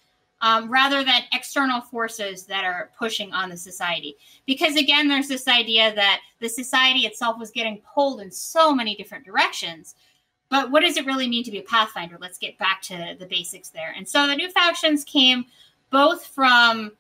Rather than external forces that are pushing on the society. Because again, there's this idea that the society itself was getting pulled in so many different directions. But what does it really mean to be a Pathfinder? Let's get back to the basics there. And so the new factions came both from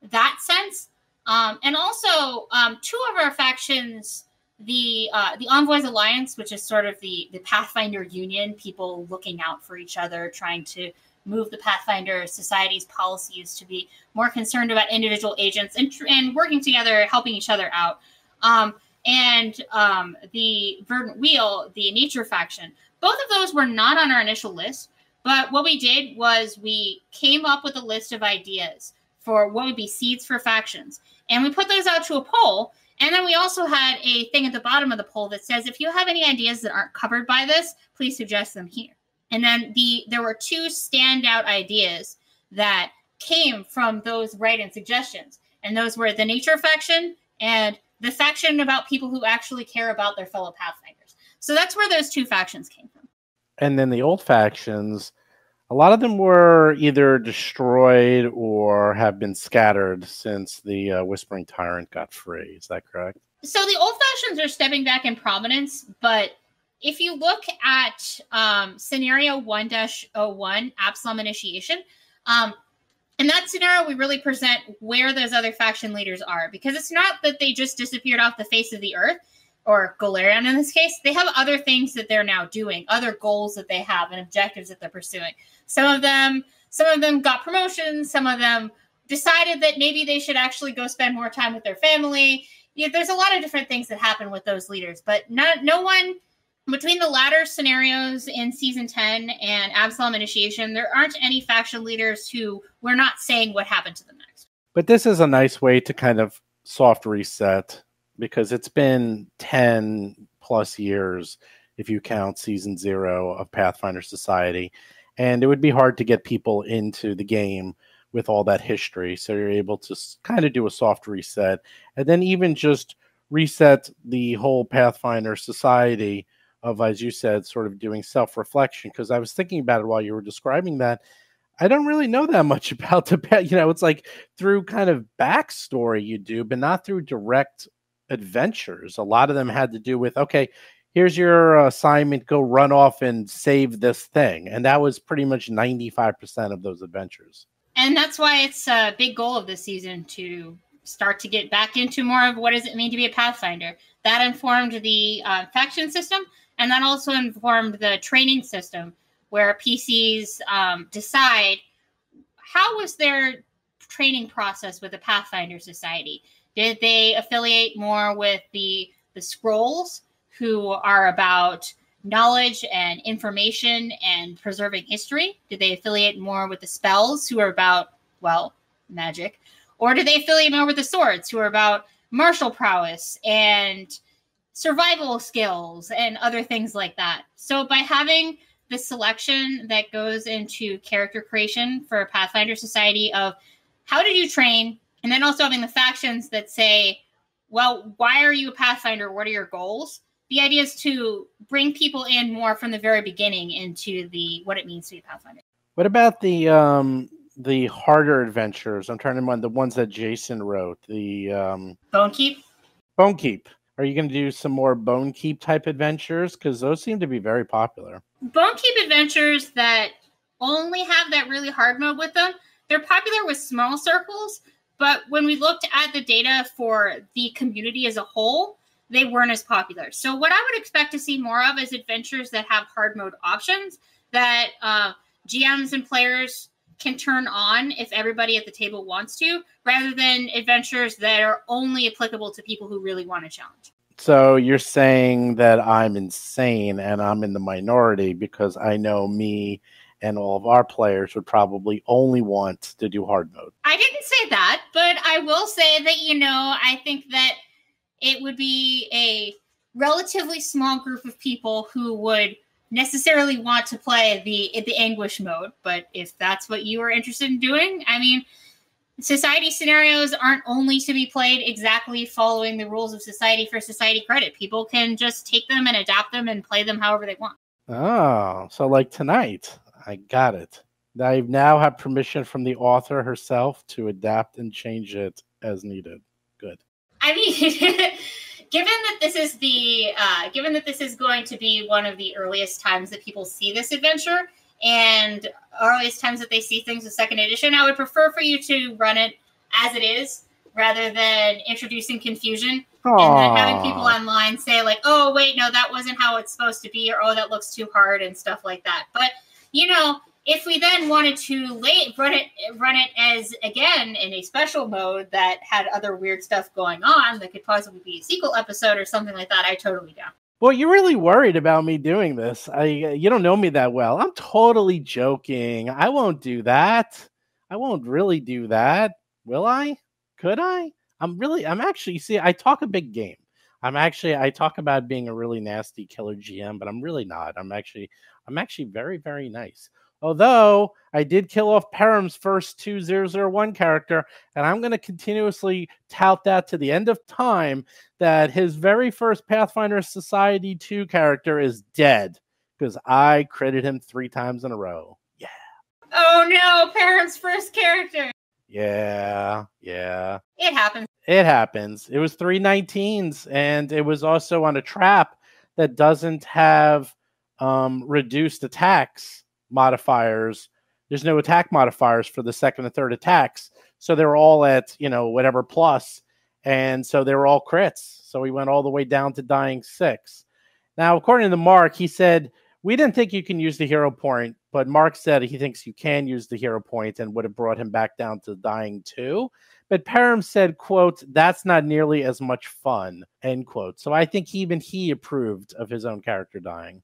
that sense, and also two of our factions, the Envoys Alliance, which is sort of the Pathfinder Union, people looking out for each other, trying to move the Pathfinder Society's policies to be more concerned about individual agents and working together, helping each other out. And the Verdant Wheel, the Nature faction, both of those were not on our initial list. But what we did was we came up with a list of ideas for what would be seeds for factions. And we put those out to a poll. And then we also had a thing at the bottom of the poll that says, if you have any ideas that aren't covered by this, please suggest them here. And then there were two standout ideas that came from those write-in suggestions. And those were the Nature faction and the faction about people who actually care about their fellow Pathfinders. So that's where those two factions came from. And then the old factions, a lot of them were either destroyed or have been scattered since the Whispering Tyrant got free. Is that correct? So the old factions are stepping back in prominence, but if you look at scenario 1-01, Absalom Initiation, in that scenario, we really present where those other faction leaders are, because it's not that they just disappeared off the face of the earth, or Golarion in this case. They have other things that they're now doing, other goals that they have and objectives that they're pursuing. Some of them got promotions. Some of them decided that maybe they should actually go spend more time with their family. Yeah, there's a lot of different things that happen with those leaders, but no one between the latter scenarios in season 10 and Absalom Initiation, there aren't any faction leaders who we're not saying what happened to them next. But this is a nice way to kind of soft reset, because it's been 10 plus years if you count season 0 of Pathfinder Society, and it would be hard to get people into the game with all that history. So you're able to kind of do a soft reset, and then even just reset the whole Pathfinder Society of, as you said, sort of doing self-reflection. Because I was thinking about it while you were describing that. I don't really know that much about the pet. It's like through kind of backstory you do, but not through direct adventures. A lot of them had to do with, okay, here's your assignment, go run off and save this thing. And that was pretty much 95% of those adventures. And that's why it's a big goal of this season to start to get back into more of what does it mean to be a Pathfinder. That informed the faction system, and that also informed the training system, where PCs decide how was their training process with the Pathfinder Society. Did they affiliate more with the scrolls, who are about knowledge and information and preserving history? Did they affiliate more with the spells, who are about, well, magic? Or did they affiliate more with the swords, who are about martial prowess and survival skills and other things like that? So by having the selection that goes into character creation for Pathfinder Society of how did you train, and then also having the factions that say, well, why are you a Pathfinder? What are your goals? The idea is to bring people in more from the very beginning into what it means to be a Pathfinder. What about the harder adventures? I'm trying to remember the ones that Jason wrote. The Bonekeep? Bonekeep. Are you going to do some more Bonekeep type adventures? Because those seem to be very popular. Bonekeep adventures that only have that really hard mode with them, they're popular with small circles, but when we looked at the data for the community as a whole, they weren't as popular. So what I would expect to see more of is adventures that have hard mode options that GMs and players can turn on if everybody at the table wants to, rather than adventures that are only applicable to people who really want a challenge. So you're saying that I'm insane and I'm in the minority, because I know me and all of our players would probably only want to do hard mode. I didn't say that, but I will say that, I think that it would be a relatively small group of people who would necessarily want to play the Anguish mode. But if that's what you are interested in doing, I mean, Society scenarios aren't only to be played exactly following the rules of society for society credit. People can just take them and adapt them and play them however they want. Oh, so like tonight. I got it. I now have permission from the author herself to adapt and change it as needed. Good. I mean, given that this is going to be one of the earliest times that people see this adventure, and earliest times that they see things with second edition, I would prefer for you to run it as it is, rather than introducing confusion. Aww. And then having people online say like, oh, wait, no, that wasn't how it's supposed to be, or oh, that looks too hard and stuff like that. But, if we then wanted to run it as, again, in a special mode that had other weird stuff going on that could possibly be a sequel episode or something like that, I totally down. Well, you're really worried about me doing this. You don't know me that well. I'm totally joking. I won't do that. I won't really do that. Will I? Could I? I'm actually, see, I talk a big game. I talk about being a really nasty killer GM, but I'm really not. I'm actually very, very nice. Although I did kill off Perham's first 2001 character, and I'm going to continuously tout that to the end of time, that his very first Pathfinder Society 2 character is dead, because I critted him 3 times in a row. Yeah. Oh no, Perham's first character. Yeah. It happens. It happens. It was 3 19s, and it was also on a trap that doesn't have reduced attacks modifiers. There's no attack modifiers for the second and third attacks, so they were all at whatever plus, and so they were all crits. So we went all the way down to dying 6. Now, according to Mark, he said we didn't think you can use the hero point, but Mark said he thinks you can use the hero point and would have brought him back down to dying 2. But Perham said, quote, "That's not nearly as much fun," end quote. So I think even he approved of his own character dying.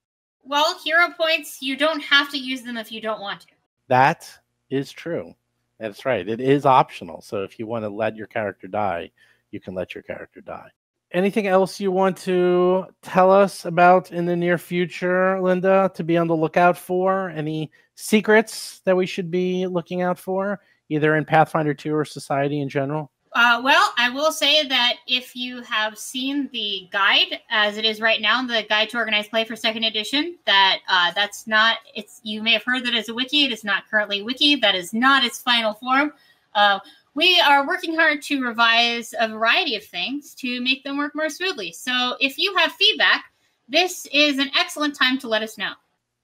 Well, hero points, you don't have to use them if you don't want to. That is true. That's right. It is optional. So if you want to let your character die, you can let your character die. Anything else you want to tell us about in the near future, Linda, to be on the lookout for? Any secrets that we should be looking out for, either in Pathfinder 2 or Society in general? Well, I will say that if you have seen the guide as it is right now, the Guide to Organized Play for Second Edition, that's not, you may have heard that it's a wiki. It is not currently a wiki. That is not its final form. We are working hard to revise a variety of things to make them work more smoothly. So if you have feedback, this is an excellent time to let us know.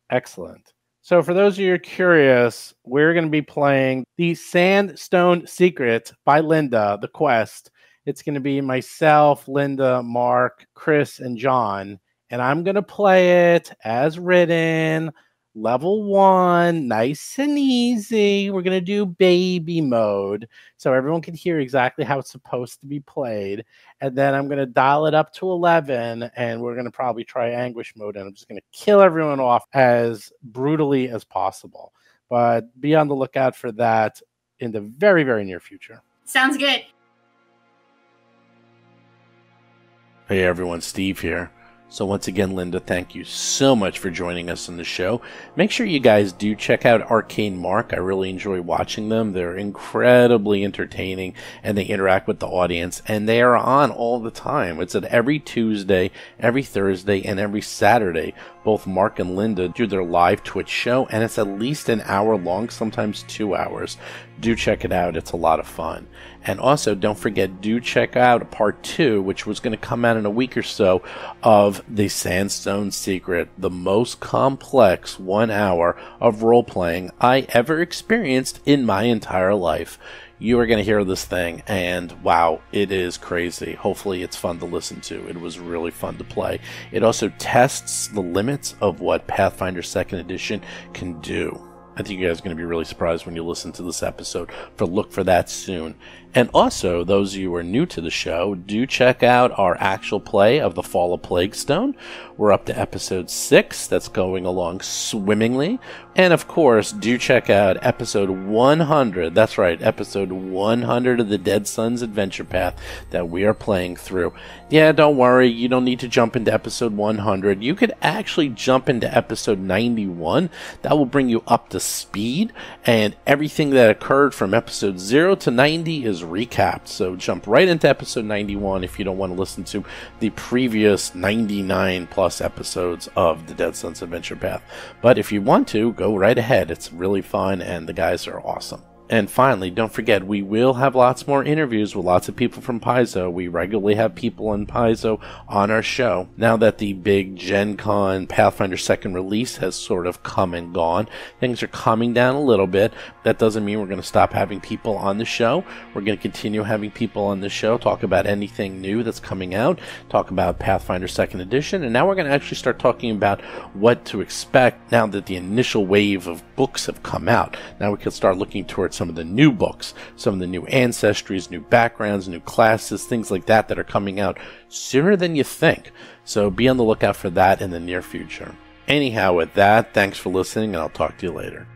Excellent. So for those of you who are curious, we're going to be playing the Sandstone Secret by Linda, the quest. It's going to be myself, Linda, Mark, Chris, and John. And I'm going to play it as written, level 1, nice and easy. We're going to do baby mode, so everyone can hear exactly how it's supposed to be played. And then I'm going to dial it up to 11, and we're going to probably try Anguish mode, and I'm just going to kill everyone off as brutally as possible. But be on the lookout for that in the very, very near future. Sounds good. Hey everyone, Steve here. So once again, Linda, thank you so much for joining us on the show. Make sure you guys do check out Arcane Mark. I really enjoy watching them. They're incredibly entertaining, and they interact with the audience, and they are on all the time. It's at every Tuesday, every Thursday, and every Saturday. Both Mark and Linda do their live Twitch show, and it's at least an hour long, sometimes 2 hours. Do check it out. It's a lot of fun. And also, don't forget, do check out part 2, which was going to come out in a week or so, of the Sandstone Secret, the most complex 1 hour of role-playing I ever experienced in my entire life. You are going to hear this thing, and wow, it is crazy. Hopefully it's fun to listen to. It was really fun to play. It also tests the limits of what Pathfinder 2nd Edition can do. I think you guys are going to be really surprised when you listen to this episode, but look for that soon. And also, those of you who are new to the show, do check out our actual play of The Fall of Plaguestone. We're up to episode 6. That's going along swimmingly. And of course, do check out episode 100. That's right, episode 100 of the Dead Sun's Adventure Path that we are playing through. Yeah, don't worry, you don't need to jump into episode 100. You could actually jump into episode 91. That will bring you up to speed, and everything that occurred from episode 0 to 90 is recapped. So jump right into episode 91 if you don't want to listen to the previous 99 plus episodes of the Dead Sons Adventure Path. But if you want to, go right ahead. It's really fun, and the guys are awesome. And finally, don't forget, we will have lots more interviews with lots of people from Paizo. We regularly have people in Paizo on our show. Now that the big Gen Con Pathfinder 2nd release has sort of come and gone, things are calming down a little bit. That doesn't mean we're going to stop having people on the show. We're going to continue having people on the show, talk about anything new that's coming out, talk about Pathfinder 2nd Edition, and now we're going to actually start talking about what to expect now that the initial wave of books have come out. Now we can start looking towards some of the new books, some of the new ancestries, new backgrounds, new classes, things like that that are coming out sooner than you think. So be on the lookout for that in the near future. Anyhow, with that, thanks for listening, and I'll talk to you later.